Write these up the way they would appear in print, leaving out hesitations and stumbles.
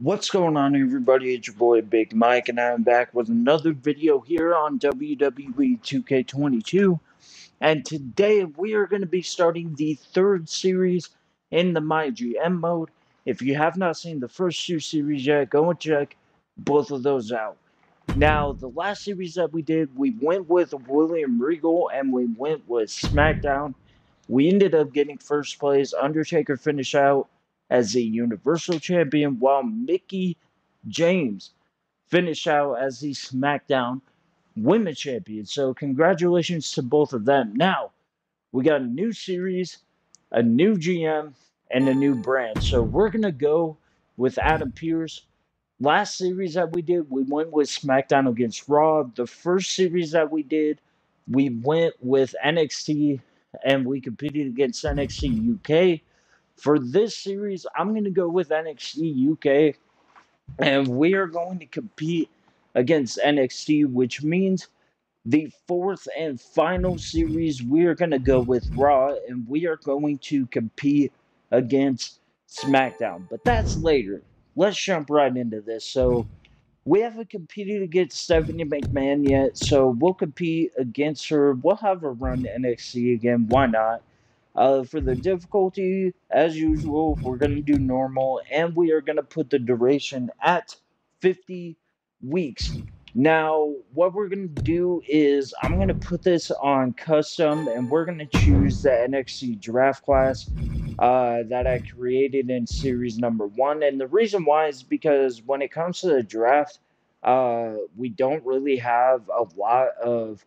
What's going on, everybody? It's your boy Big Mike, and I'm back with another video here on WWE 2K22. And today we are going to be starting the third series in the MyGm mode. If you have not seen the first two series yet, go and check both of those out. Now, the last series that we did, we went with William Regal and we went with SmackDown. We ended up getting first place. Undertaker finished out as the Universal Champion, while Mickey James finished out as the SmackDown Women's Champion. So, congratulations to both of them. Now, we got a new series, a new GM, and a new brand. So, we're going to go with Adam Pearce. Last series that we did, we went with SmackDown against Raw. The first series that we did, we went with NXT and we competed against NXT UK. For this series, I'm going to go with NXT UK, and we are going to compete against NXT, which means the fourth and final series, we are going to go with Raw, and we are going to compete against SmackDown. But that's later. Let's jump right into this. So, we haven't competed against Stephanie McMahon yet, so we'll compete against her. We'll have her run NXT again. Why not? For the difficulty, as usual, we're going to do normal, and we are going to put the duration at 50 weeks. Now, what we're going to do is I'm going to put this on custom, and we're going to choose the NXT draft class that I created in series number 1. And the reason why is because when it comes to the draft, we don't really have a lot of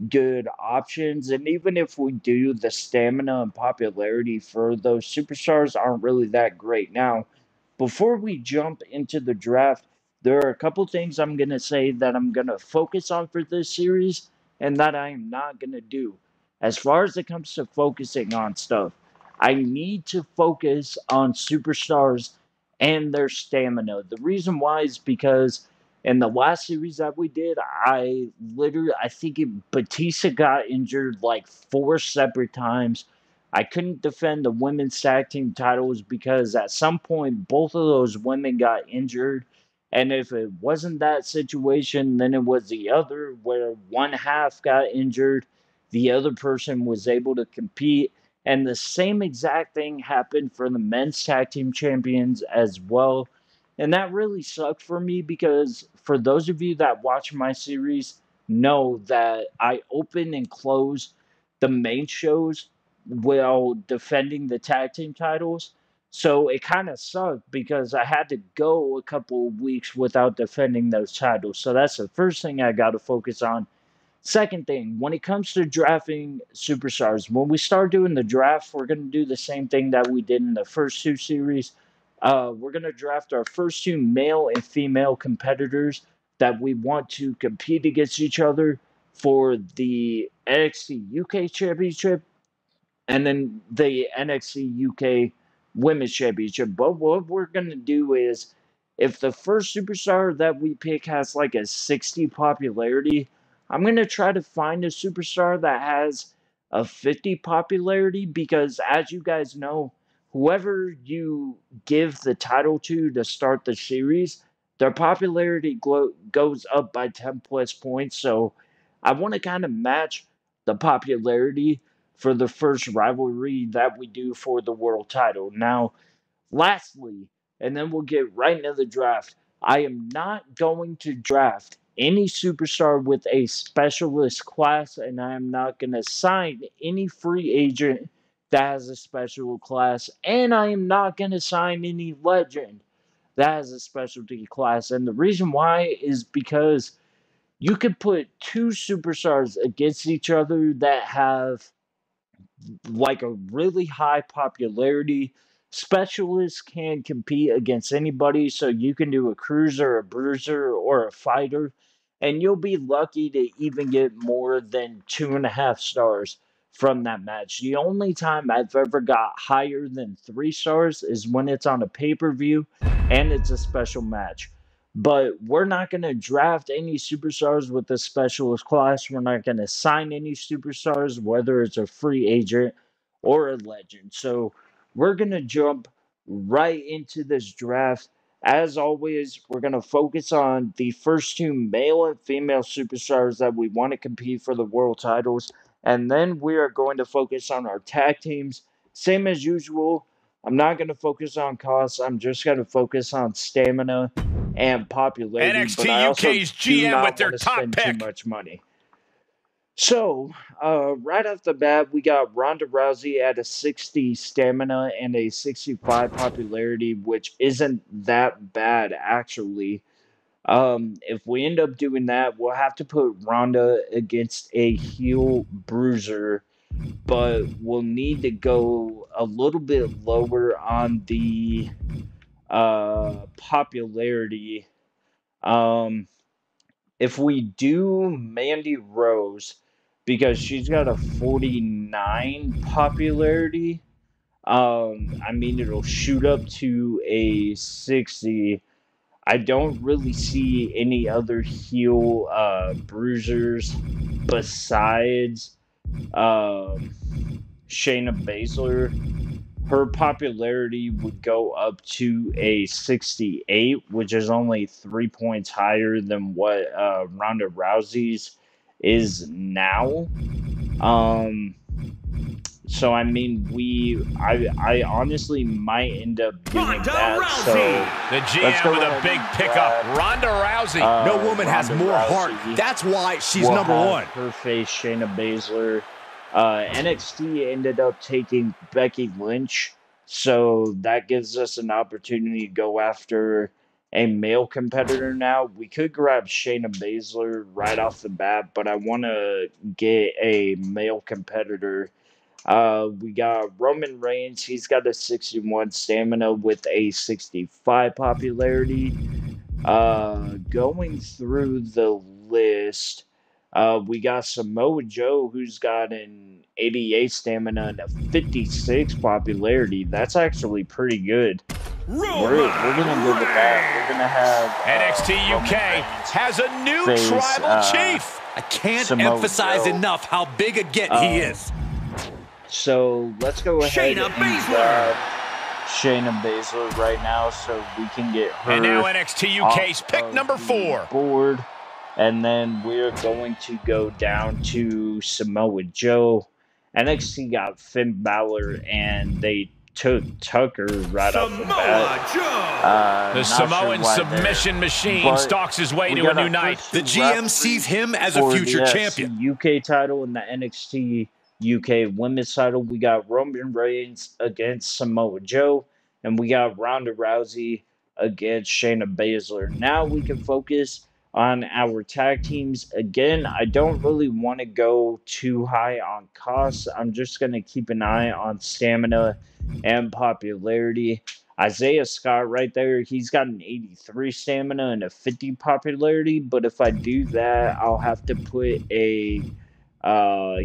good options. And even if we do, the stamina and popularity for those superstars aren't really that great. Now, before we jump into the draft, there are a couple things I'm going to say that I'm going to focus on for this series and that I am not going to do. As far as it comes to focusing on stuff, I need to focus on superstars and their stamina. The reason why is because in the last series that we did, I think Batista got injured like 4 separate times. I couldn't defend the women's tag team titles because at some point both of those women got injured. And if it wasn't that situation, then it was the other where one half got injured, the other person was able to compete. And the same exact thing happened for the men's tag team champions as well. And that really sucked for me because for those of you that watch my series know that I open and close the main shows while defending the tag team titles. So it kind of sucked because I had to go a couple of weeks without defending those titles. So that's the first thing I got to focus on. Second thing, when it comes to drafting superstars, when we start doing the draft, we're going to do the same thing that we did in the first two series. We're going to draft our first two male and female competitors that we want to compete against each other for the NXT UK Championship and then the NXT UK Women's Championship. But what we're going to do is if the first superstar that we pick has like a 60 popularity, I'm going to try to find a superstar that has a 50 popularity because, as you guys know, whoever you give the title to start the series, their popularity goes up by 10 plus points. So I want to kind of match the popularity for the first rivalry that we do for the world title. Now, lastly, and then we'll get right into the draft, I am not going to draft any superstar with a specialist class, and I am not going to sign any free agent that has a special class, and I am not going to sign any legend that has a specialty class. And the reason why is because you could put two superstars against each other that have like a really high popularity. Specialists can compete against anybody, so you can do a cruiser, a bruiser, or a fighter, and you'll be lucky to even get more than 2.5 stars from that match. The only time I've ever got higher than 3 stars is when it's on a pay-per-view and it's a special match. But we're not going to draft any superstars with the specialist class. We're not going to sign any superstars, whether it's a free agent or a legend. So we're going to jump right into this draft. As always, we're going to focus on the first two male and female superstars that we want to compete for the world titles. And then we are going to focus on our tag teams. Same as usual. I'm not going to focus on costs. I'm just going to focus on stamina and popularity. But I NXT also UK's do GM not with their want to top spend pick. too much money. So, right off the bat, we got Ronda Rousey at a 60 stamina and a 65 popularity, which isn't that bad, actually. If we end up doing that, we'll have to put Ronda against a heel bruiser, but we'll need to go a little bit lower on the popularity. If we do Mandy Rose, because she's got a 49 popularity, I mean, it'll shoot up to a 60. I don't really see any other heel bruisers besides Shayna Baszler. Her popularity would go up to a 68, which is only 3 points higher than what Ronda Rousey's is now. So I mean, I honestly might end up doing that. So the GM with a big pickup, Ronda Rousey. No woman has more heart. That's why she's number one. Her face, Shayna Baszler. NXT ended up taking Becky Lynch, so that gives us an opportunity to go after a male competitor now. We could grab Shayna Baszler right off the bat, but I want to get a male competitor. We got Roman Reigns. He's got a 61 stamina with a 65 popularity. Going through the list, we got Samoa Joe, who's got an 88 stamina and a 56 popularity. That's actually pretty good. We're gonna go with that. We're gonna have NXT UK has a new tribal chief. I can't Samoa emphasize Joe. enough how big a get he is. So let's go ahead Shayna and Baszler. Shayna Baszler right now, so we can get her. And now NXT UK's off pick of number the 4. board, and then we're going to go down to Samoa Joe. NXT got Finn Balor, and they took Tucker right off the bat. The Samoan submission machine stalks his way to a new night. The GM sees him as a future champion. UK title and the NXT UK Women's title. We got Roman Reigns against Samoa Joe, and we got Ronda Rousey against Shayna Baszler. Now we can focus on our tag teams. Again, I don't really want to go too high on costs. I'm just going to keep an eye on stamina and popularity. Isaiah Scott right there, he's got an 83 stamina and a 50 popularity, but if I do that, I'll have to put a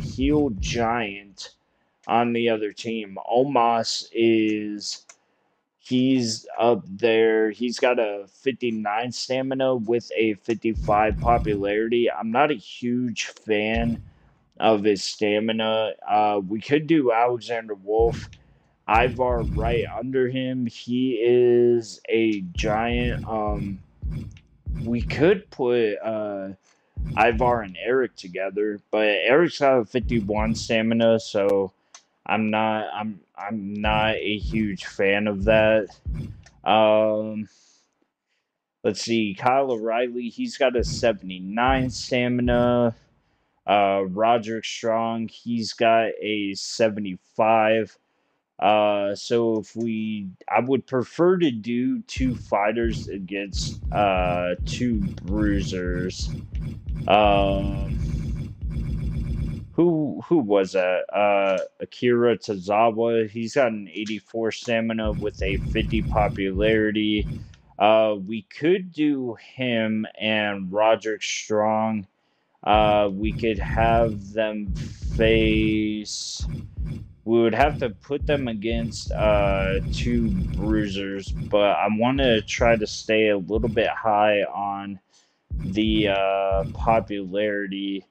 heel giant on the other team. Omos he's up there. He's got a 59 stamina with a 55 popularity. I'm not a huge fan of his stamina. We could do Alexander Wolf. Ivar right under him. He is a giant. We could put Ivar and Eric together, but Eric's got a 51 stamina, so I'm not a huge fan of that. Let's see, Kyle O'Reilly, he's got a 79 stamina. Roderick Strong, he's got a 75. So I would prefer to do 2 fighters against 2 bruisers. Who was that? Akira Tozawa. He's got an 84 stamina with a 50 popularity. We could do him and Roderick Strong. We could have them face. We would have to put them against 2 bruisers, but I want to try to stay a little bit high on the popularity.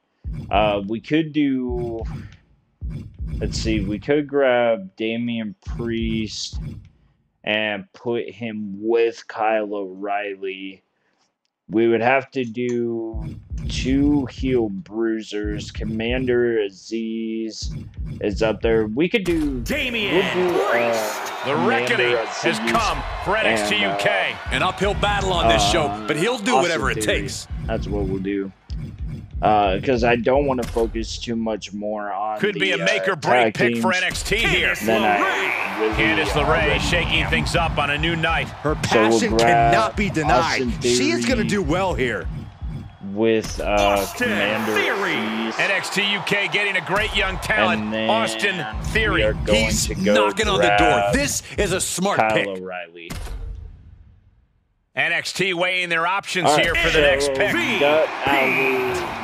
We could do. Let's see. We could grab Damian Priest and put him with Kyle O'Reilly. We would have to do 2 heel bruisers. Commander Aziz is up there. We could do Damian Priest. The reckoning has come for NXT UK. An uphill battle on this show, but he'll do whatever it takes. That's what we'll do. Because I don't want to focus too much more on Could be a make-or-break pick for NXT here. Candice LeRae shaking things up on a new night. Her passion cannot be denied. She is going to do well here. With Commander Theory. NXT UK getting a great young talent. Austin Theory. He's knocking on the door. This is a smart pick. Kyle O'Reilly. NXT weighing their options here for the next pick.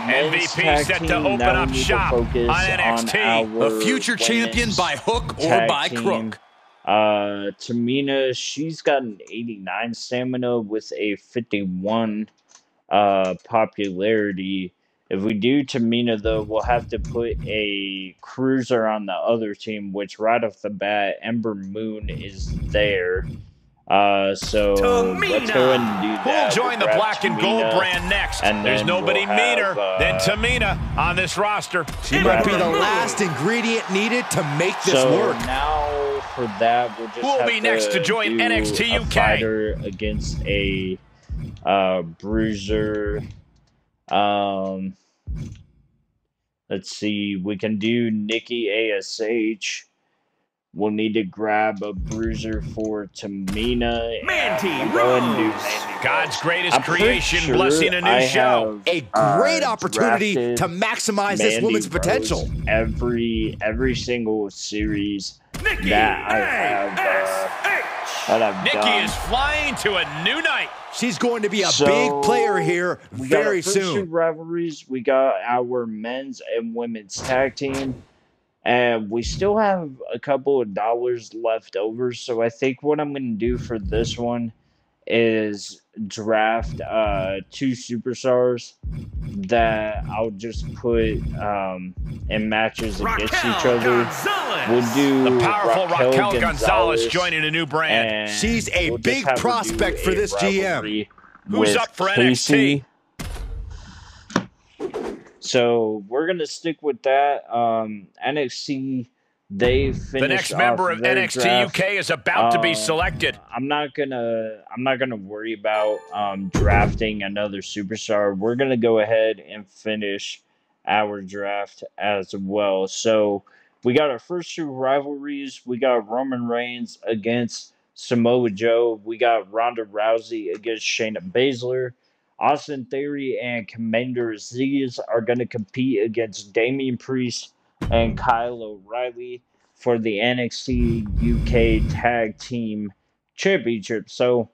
MVP set to open up shop on NXT. A future champion by hook or by crook. Tamina, she's got an 89 stamina with a 51 popularity. If we do Tamina, though, we'll have to put a cruiser on the other team, which right off the bat, Ember Moon is there. So Tamina. Let's go ahead and do that. Who'll join the black and gold brand next? And there's nobody meaner than Tamina on this roster. She might be the last ingredient needed to make this work. Now for that, we'll just Who'll be next to join NXT UK? Fighter against a bruiser. Let's see. We can do Nikki ASH. We'll need to grab a bruiser for Tamina. Mandy Rose. God's greatest creation, blessing a new show. A great opportunity to maximize this woman's potential. Every single series that I have Nikki is flying to a new night. She's going to be a big player here very soon. Two rivalries. We got our men's and women's tag team. And we still have a couple of dollars left over. So I think what I'm going to do for this one is draft 2 superstars that I'll just put in matches against each other. We'll do the powerful Raquel Gonzalez joining a new brand. She's a big prospect for this GM. Who's up for NXT? So we're gonna stick with that. NXT, they finished. The next member of NXT draft. UK is about to be selected. I'm not gonna worry about drafting another superstar. We're gonna go ahead and finish our draft as well. So we got our first 2 rivalries. We got Roman Reigns against Samoa Joe. We got Ronda Rousey against Shayna Baszler. Austin Theory and Commander Aziz are going to compete against Damian Priest and Kyle O'Reilly for the NXT UK Tag Team Championship. So,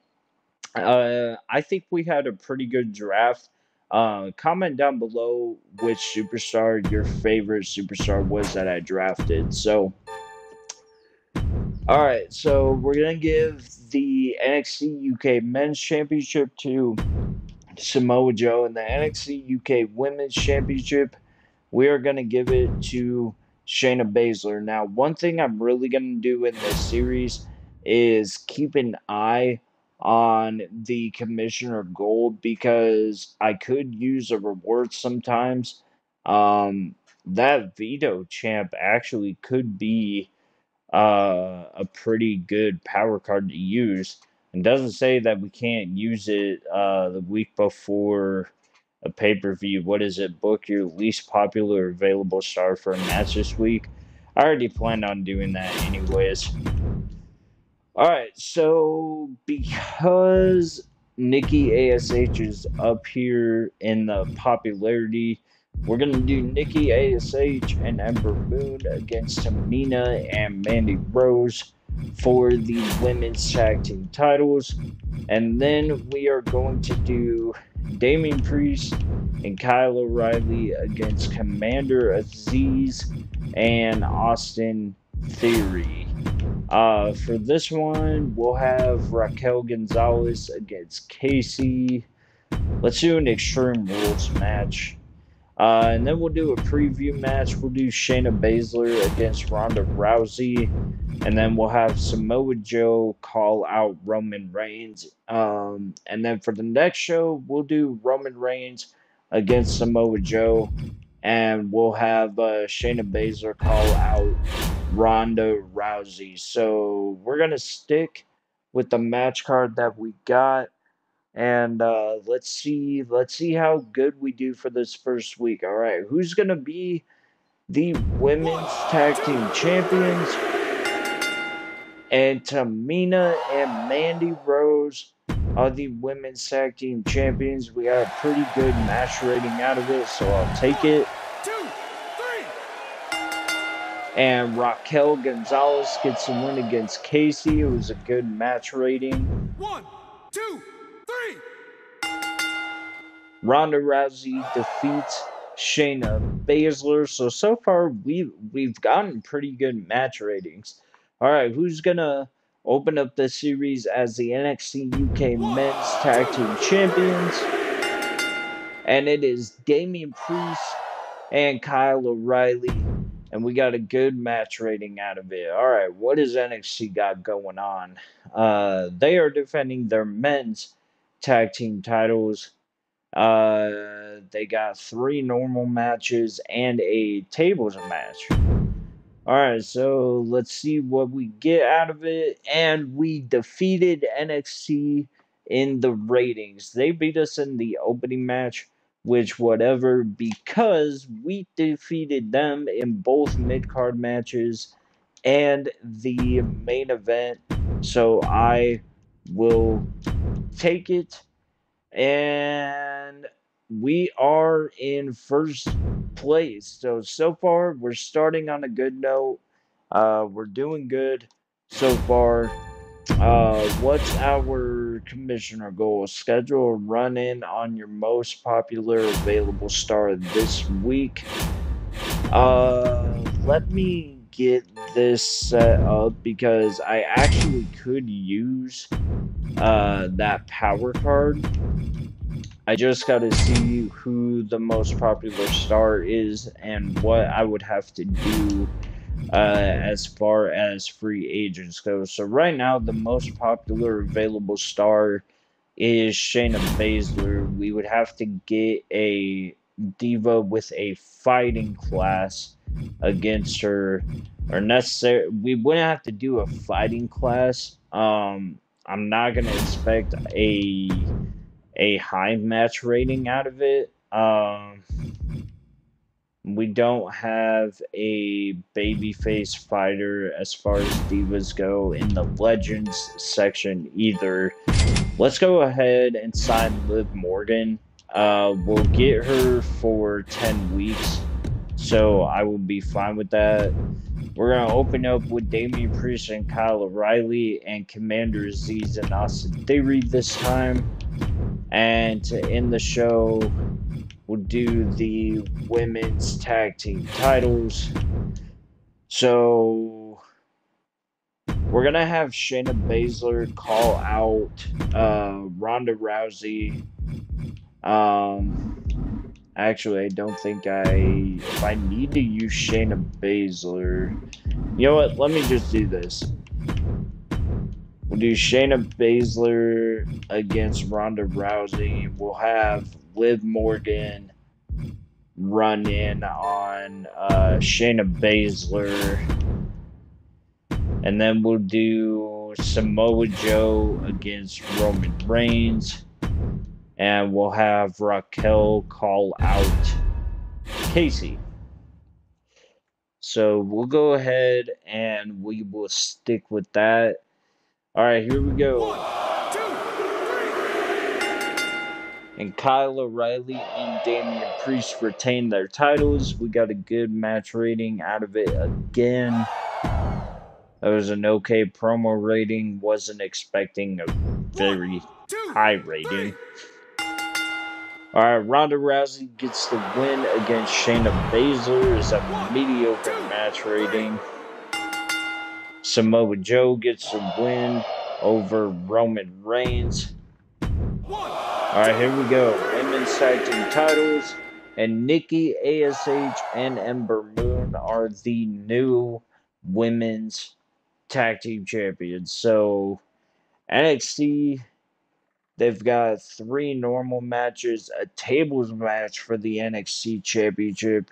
I think we had a pretty good draft. Comment down below which superstar your favorite superstar was that I drafted. So, alright, so we're going to give the NXT UK Men's Championship to Samoa Joe, and the NXT UK Women's Championship, we are going to give it to Shayna Baszler. Now, one thing I'm really going to do in this series is keep an eye on the Commissioner Gold, because I could use a reward sometimes. That Veto Champ actually could be a pretty good power card to use. It doesn't say that we can't use it the week before a pay-per-view. What is it? Book your least popular available star for a match this week. I already planned on doing that anyways. Alright, so because Nikki ASH is up here in the popularity, we're going to do Nikki ASH and Ember Moon against Tamina and Mandy Rose for the women's tag team titles. And then we are going to do Damian Priest and Kyle O'Reilly against Commander Aziz and Austin Theory. For this one, we'll have Raquel Gonzalez against Casey. Let's do an Extreme Rules match. And then we'll do a preview match. We'll do Shayna Baszler against Ronda Rousey. And then we'll have Samoa Joe call out Roman Reigns. And then for the next show, we'll do Roman Reigns against Samoa Joe. And we'll have Shayna Baszler call out Ronda Rousey. So we're going to stick with the match card that we got. And let's see how good we do for this first week. All right, who's going to be the women's tag team champions? And Tamina and Mandy Rose are the women's tag team champions. We got a pretty good match rating out of it, so I'll take it. 2, 3. And Raquel Gonzalez gets a win against Casey. It was a good match rating. 1, 2, 3. Ronda Rousey defeats Shayna Baszler. So far we've gotten pretty good match ratings. All right, who's gonna open up the series as the NXT UK Men's Tag Team Champions? And it is Damian Priest and Kyle O'Reilly. And we got a good match rating out of it. All right, what does NXT got going on? They are defending their men's tag team titles. They got 3 normal matches and a tables match. Alright, so let's see what we get out of it. And we defeated NXT in the ratings. They beat us in the opening match, which whatever, because we defeated them in both mid-card matches and the main event. So I will take it. And we are in first place. So far, we're starting on a good note. We're doing good so far. What's our commissioner goal? Schedule a run-in on your most popular available star this week. Let me get this set up because I actually could use that power card. I just got to see who the most popular star is and what I would have to do as far as free agents go. So right now, the most popular available star is Shayna Baszler. We would have to get a diva with a fighting class against her, or necessary. We wouldn't have to do a fighting class. I'm not gonna expect a high match rating out of it. We don't have a babyface fighter as far as divas go in the Legends section either. Let's go ahead and sign Liv Morgan. We'll get her for 10 weeks, so I will be fine with that. We're going to open up with Damian Priest and Kyle O'Reilly and Commander Aziz and Austin Theory this time. And to end the show, we'll do the women's tag team titles. So we're going to have Shayna Baszler call out Ronda Rousey. Actually, I don't think if I need to use Shayna Baszler, you know what, let me just do this. We'll do Shayna Baszler against Ronda Rousey. We'll have Liv Morgan run in on Shayna Baszler. And then we'll do Samoa Joe against Roman Reigns. And we'll have Raquel call out Casey. So we'll go ahead and we will stick with that. Alright, here we go. 1, 2, 3. And Kyle O'Reilly and Damian Priest retain their titles. We got a good match rating out of it again. That was an okay promo rating. Wasn't expecting a very high rating. Alright, Ronda Rousey gets the win against Shayna Baszler. Is a mediocre match rating. Samoa Joe gets a win over Roman Reigns. Alright, here we go. Women's tag team titles. And Nikki ASH and Ember Moon are the new women's tag team champions. So NXT, they've got 3 normal matches, a tables match for the NXT championship,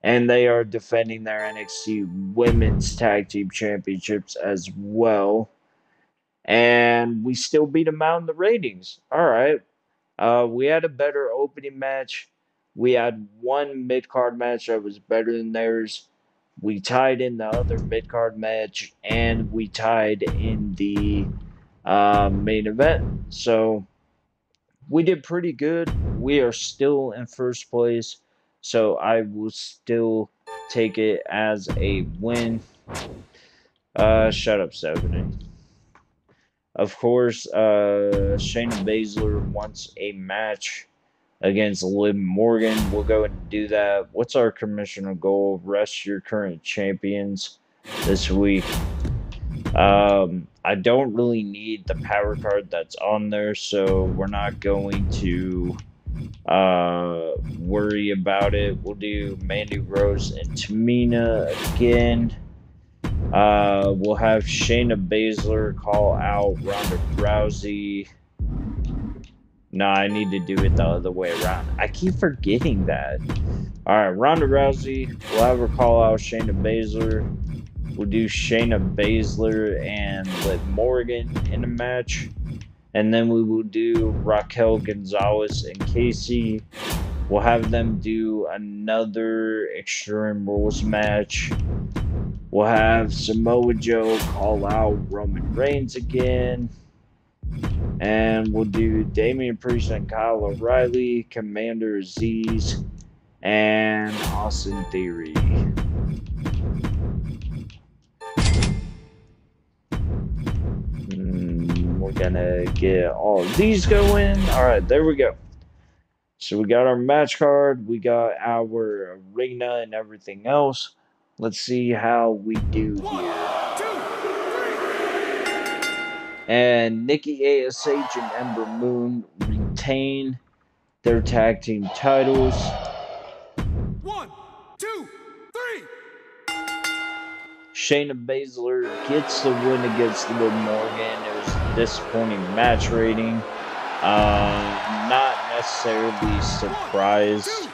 and they are defending their NXT women's tag team championships as well. And we still beat them out in the ratings. All right. We had a better opening match. We had one mid-card match that was better than theirs. We tied in the other mid-card match, and we tied in the main event. So we did pretty good. We are still in first place, so I will still take it as a win. Shut up, Stephanie. Of course, Shayna Baszler wants a match against Liv Morgan. We'll go and do that. What's our commissioner goal? Rest your current champions this week. I don't really need the power card that's on there, so we're not going to worry about it. We'll do Mandy Rose and Tamina again. We'll have Shayna Baszler call out Ronda Rousey. No, I need to do it the other way around. I keep forgetting that. Alright, Ronda Rousey. We'll have her call out Shayna Baszler. We'll do Shayna Baszler and Liv Morgan in a match. And then we will do Raquel Gonzalez and Casey. We'll have them do another Extreme Rules match. We'll have Samoa Joe call out Roman Reigns again. And we'll do Damian Priest and Kyle O'Reilly, Commander Aziz, and Austin Theory. We're gonna get all of these going. Alright, there we go. So we got our match card, we got our arena and everything else. Let's see how we do here. And Nikki ASH and Ember Moon retain their tag team titles. 1, 2, 3. Shayna Baszler gets the win against Liv Morgan. It was a disappointing match rating. Not necessarily surprised. 1, 2,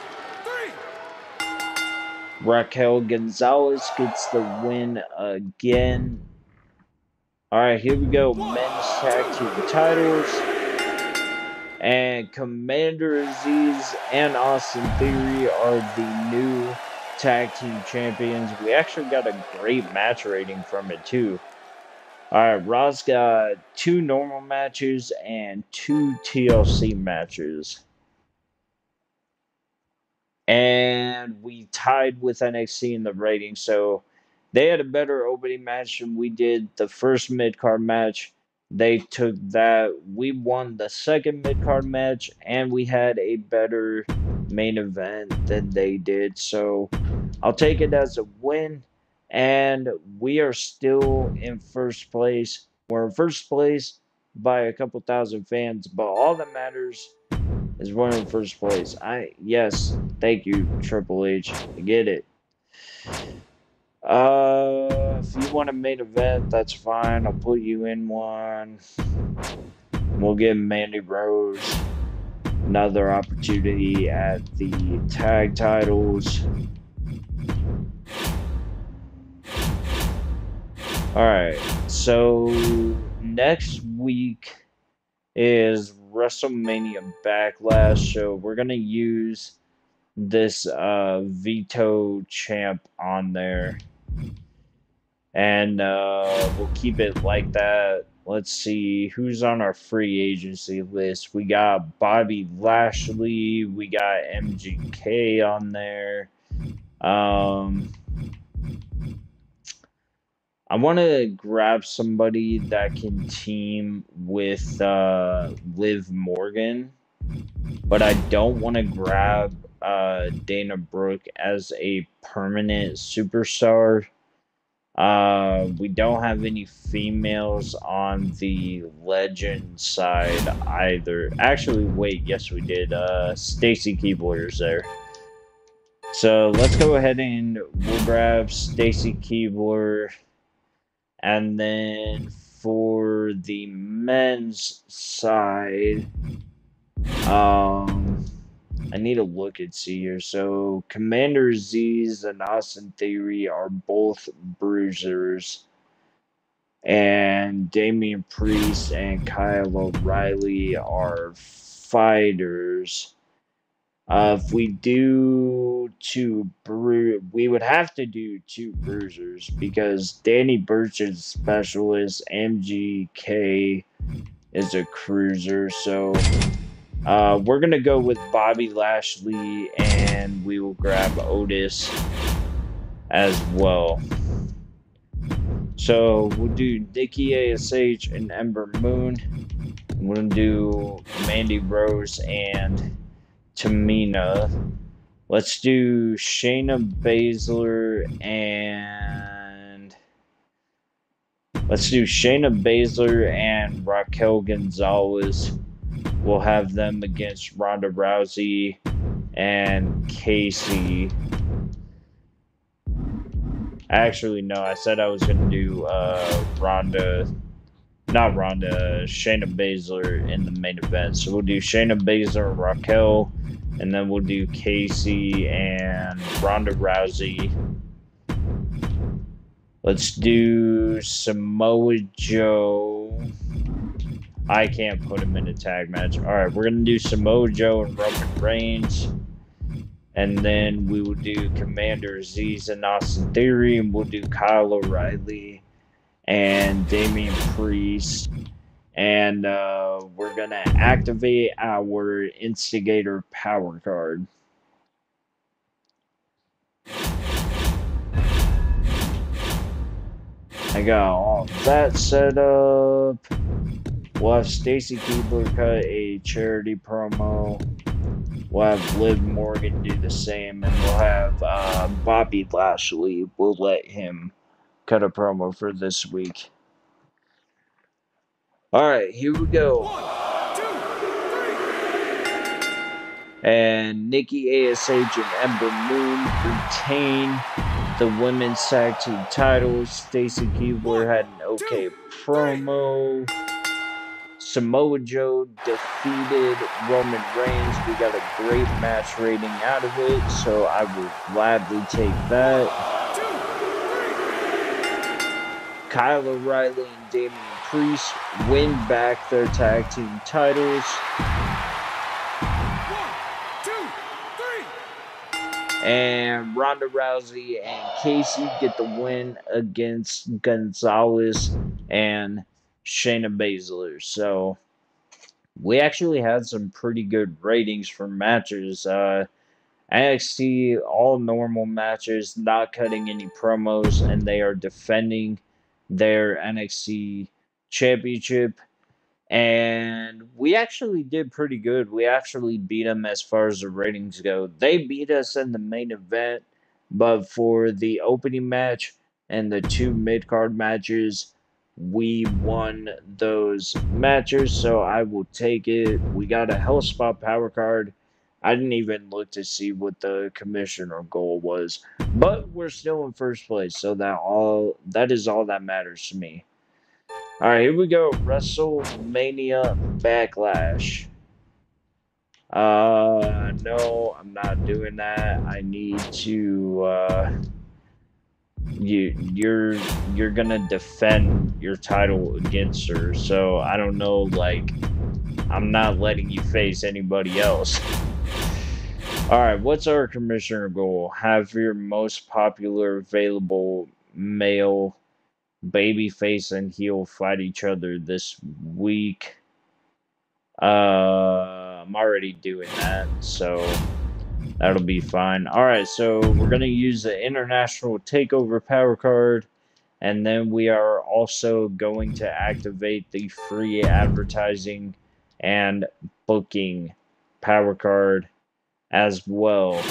3. Raquel Gonzalez gets the win again. Alright, here we go. Men's tag team titles. And Commander Aziz and Austin Theory are the new tag team champions. We actually got a great match rating from it too. Alright, Raw's got 2 normal matches and 2 TLC matches. And we tied with NXT in the rating, so they had a better opening match than we did. The first mid-card match, they took that. We won the second mid-card match, and we had a better main event than they did. So I'll take it as a win, and we are still in first place. We're in first place by a couple thousand fans, but all that matters is we're in first place. Yes, thank you, Triple H. I get it. If you want a main event, that's fine. I'll put you in one. We'll give Mandy Rose another opportunity at the tag titles. Alright, so next week is WrestleMania Backlash, so we're going to use this Veto champ on there. And we'll keep it like that. Let's see who's on our free agency list. We got Bobby Lashley. We got MGK on there. I want to grab somebody that can team with Liv Morgan. But I don't want to grab Dana Brooke as a permanent superstar. We don't have any females on the legend side either. Actually, wait, yes we did. Stacy Keibler's there. So let's go ahead and we'll grab Stacy Keibler. And then for the men's side, I need to look and see here. So Commander Aziz and Austin Theory are both bruisers. And Damian Priest and Kyle O'Reilly are fighters. If we do we would have to do 2 bruisers because Danny Burch is a specialist, MGK is a cruiser, so we're going to go with Bobby Lashley, and we will grab Otis as well. So we'll do Nikki ASH and Ember Moon. We're going to do Mandy Rose and Tamina. Let's do Shayna Baszler and Raquel Gonzalez. We'll have them against Ronda Rousey and Casey. Actually, no, I said I was going to do Shayna Baszler in the main event. So we'll do Shayna Baszler and Raquel, and then we'll do Casey and Ronda Rousey. Let's do Samoa Joe. I can't put him in a tag match. Alright, we're going to do Samoa Joe and Roman Reigns. And then we will do Commander Aziz and Austin Theory. And we'll do Kyle O'Reilly and Damian Priest. And we're going to activate our Instigator Power Card. I got all that set up. We'll have Stacy Keibler cut a charity promo. We'll have Liv Morgan do the same. And we'll have Bobby Lashley. We'll let him cut a promo for this week. Alright, here we go. 1, 2, 3. And Nikki ASH and Ember Moon retain the women's tag team titles. Stacy Keibler had an okay promo. Samoa Joe defeated Roman Reigns. We got a great match rating out of it, so I will gladly take that. 1, 2, 3. Kyle O'Reilly and Damian Priest win back their tag team titles. 1, 2, 3. And Ronda Rousey and Casey get the win against Gonzalez and Shayna Baszler. So we actually had some pretty good ratings for matches. NXT, all normal matches, not cutting any promos, and they are defending their NXT championship. And we actually did pretty good. We actually beat them as far as the ratings go. They beat us in the main event, but for the opening match and the 2 mid-card matches, we won those matches, so I will take it. We got a Hellspot Power Card. I didn't even look to see what the commissioner goal was, but we're still in first place, so that is all that matters to me. Alright, here we go. WrestleMania Backlash. No, I'm not doing that. I need to, you're gonna defend your title against her, so I don't know, like, I'm not letting you face anybody else. Alright, what's our commissioner goal? Have your most popular available male babyface and heel fight each other this week. I'm already doing that, so that'll be fine. Alright, so we're going to use the International Takeover Power Card, and then we are also going to activate the free advertising and booking Power Card as well.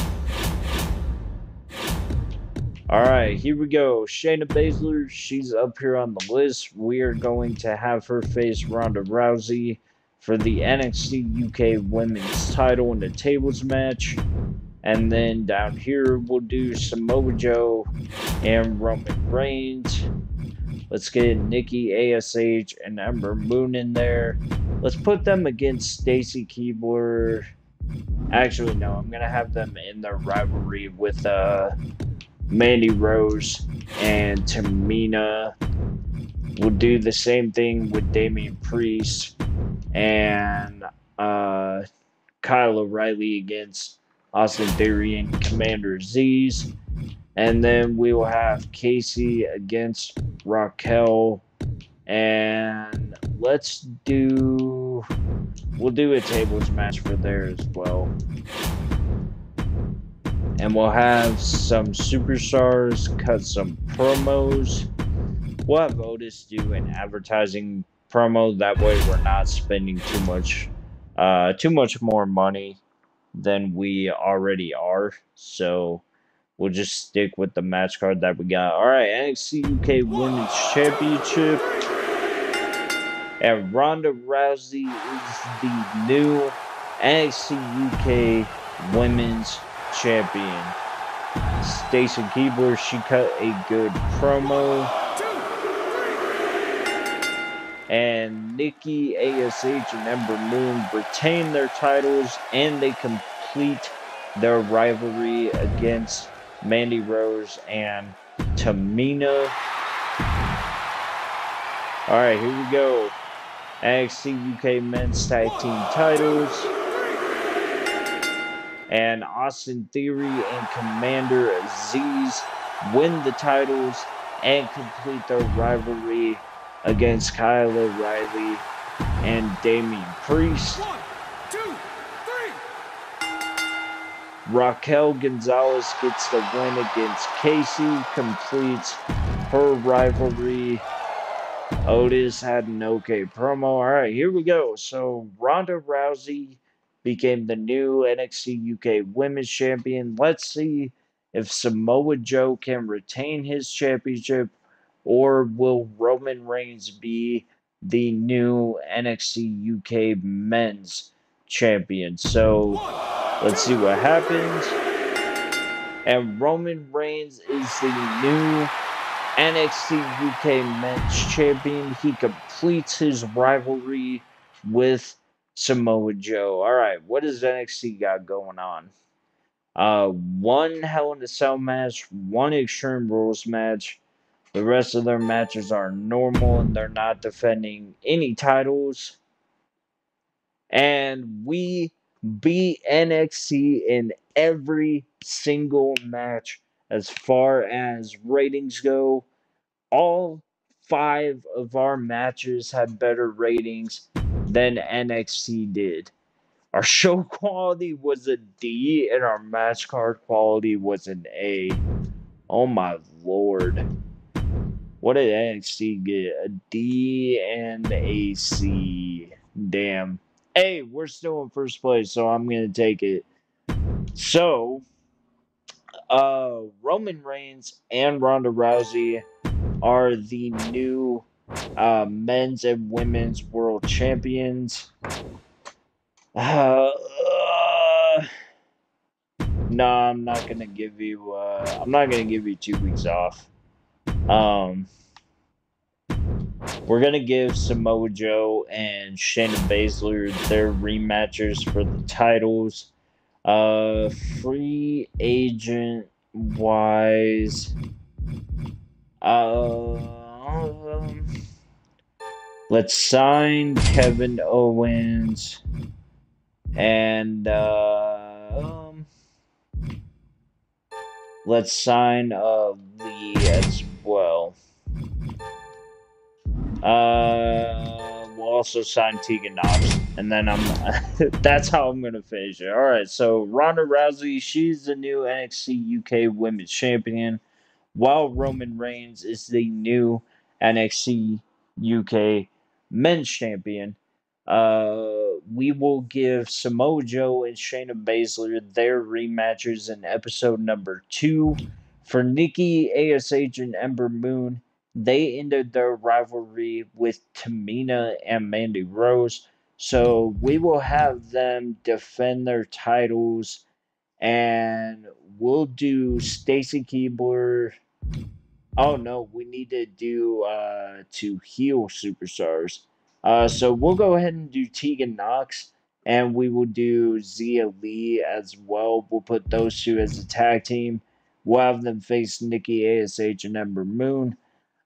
Alright, here we go. Shayna Baszler, she's up here on the list. We are going to have her face Ronda Rousey for the NXT UK Women's title in the tables match. And then down here, we'll do Samoa Joe and Roman Reigns. Let's get Nikki, ASH, and Ember Moon in there. Let's put them against Stacy Keibler. Actually, no, I'm going to have them in their rivalry with Mandy Rose and Tamina. We'll do the same thing with Damian Priest and Kyle O'Reilly against Austin Theory and Commander Aziz. And then we will have Casey against Raquel. And we'll do a tables match for there as well. And we'll have some superstars cut some promos. We'll have Otis do an advertising promo. That way we're not spending too much more money than we already are. So we'll just stick with the match card that we got. Alright, NXT UK Women's Championship. And Ronda Rousey is the new NXT UK Women's Champion. Stacy Keibler, she cut a good promo. And Nikki, ASH, and Ember Moon retain their titles, and they complete their rivalry against Mandy Rose and Tamina. Alright, here we go. NXT UK Men's Tag Team titles. And Austin Theory and Commander Aziz win the titles and complete their rivalry against Kyle O'Reilly and Damian Priest. 1, 2, 3. Raquel Gonzalez gets the win against Casey, completes her rivalry. Otis had an okay promo. Alright, here we go. So Ronda Rousey became the new NXT UK Women's Champion. Let's see if Samoa Joe can retain his championship, or will Roman Reigns be the new NXT UK Men's Champion? So let's see what happens. And Roman Reigns is the new NXT UK Men's Champion. He completes his rivalry with Samoa Joe. Alright, what does NXT got going on? One Hell in a Cell match, one Extreme Rules match. The rest of their matches are normal and they're not defending any titles. And we beat NXT in every single match as far as ratings go. All 5 of our matches had better ratings than NXT did. Our show quality was a D and our match card quality was an A. Oh my lord. What did NXT get? A D and a C. Damn. Hey, we're still in first place, so I'm going to take it. So, Roman Reigns and Ronda Rousey are the new men's and women's world champions. No, I'm not gonna give you 2 weeks off. We're gonna give Samoa Joe and Shayna Baszler their rematches for the titles. Free agent wise, let's sign Kevin Owens and let's sign Lee as well. We'll also sign Tegan Knox, and then that's how I'm gonna finish it. All right, so Ronda Rousey, she's the new NXT UK Women's Champion, while Roman Reigns is the new NXT UK Men's Champion. We will give Samoa Joe and Shayna Baszler their rematches in episode number 2. For Nikki, ASH, and Ember Moon, they ended their rivalry with Tamina and Mandy Rose. So we will have them defend their titles And we'll do Stacy Keibler. Oh no, we need to do two heel superstars. So we'll go ahead and do Tegan Knox, and we will do Zia Lee as well. We'll put those two as a tag team. We'll have them face Nikki ASH and Ember Moon.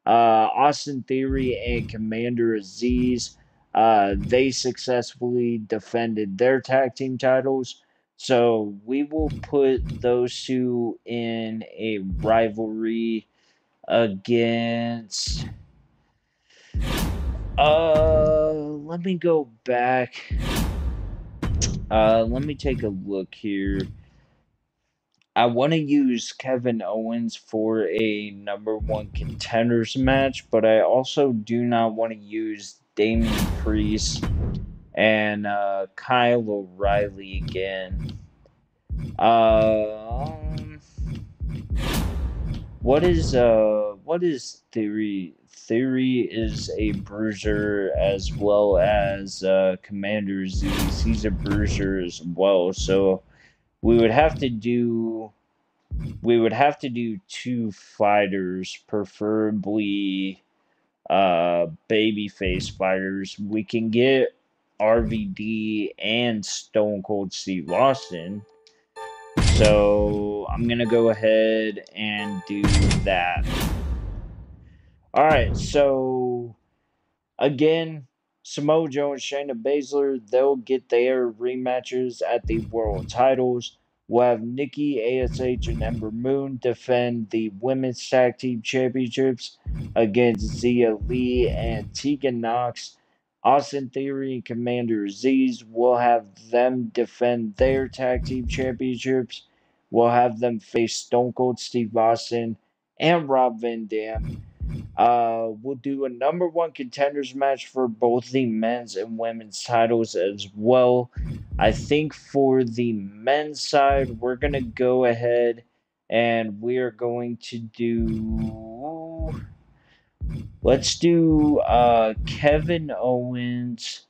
Austin Theory and Commander Aziz, they successfully defended their tag team titles. So we will put those two in a rivalry against. Let me go back. Let me take a look here. I want to use Kevin Owens for a #1 contenders match, but I also do not want to use Damian Priest and Kyle O'Reilly again. What is Theory? Theory is a bruiser as well as Commander Aziz. He's a bruiser as well, so we would have to do two fighters, preferably babyface fighters. We can get RVD and Stone Cold Steve Austin. So I'm gonna go ahead and do that. Alright, so again, Samoa Joe and Shayna Baszler, they'll get their rematches at the world titles. We'll have Nikki ASH and Ember Moon defend the women's tag team championships against Zia Lee and Tegan Knox. Austin Theory and Commander Aziz, we'll have them defend their tag team championships. We'll have them face Stone Cold Steve Austin and Rob Van Dam. We'll do a #1 contenders match for both the men's and women's titles as well. I think for the men's side, we're going to go ahead and we are going to do. Let's do Kevin Owens.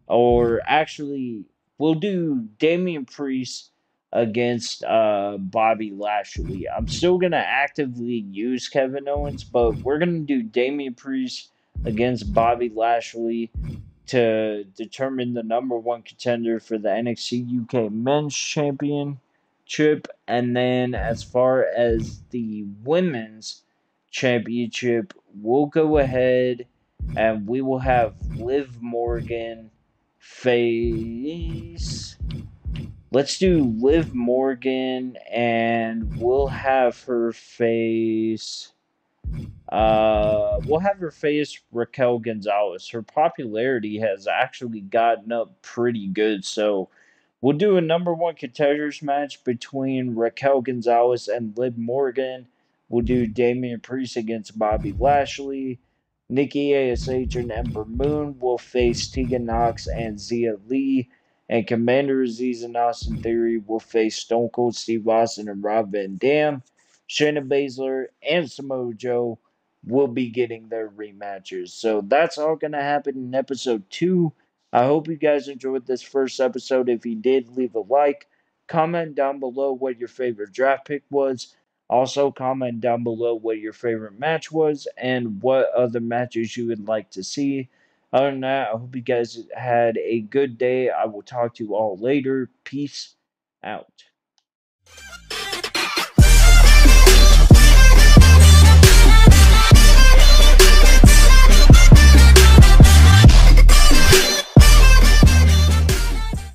Or actually, we'll do Damian Priest against Bobby Lashley. I'm still going to actively use Kevin Owens, but we're going to do Damian Priest against Bobby Lashley to determine the #1 contender for the NXT UK Men's Championship. And then as far as the Women's Championship, we'll go ahead and we will have Liv Morgan face. Let's do Liv Morgan, and we'll have her face. We'll have her face Raquel Gonzalez. Her popularity has actually gotten up pretty good, so we'll do a #1 contenders match between Raquel Gonzalez and Liv Morgan. We'll do Damian Priest against Bobby Lashley. Nikki ASH and Ember Moon will face Tegan Knox and Zia Lee. And Commander Aziz and Austin Theory will face Stone Cold Steve Austin and Rob Van Dam. Shayna Baszler and Samoa Joe will be getting their rematches. So that's all going to happen in episode 2. I hope you guys enjoyed this first episode. If you did, leave a like. Comment down below what your favorite draft pick was. Also, comment down below what your favorite match was and what other matches you would like to see. Other than that, I hope you guys had a good day. I will talk to you all later. Peace out.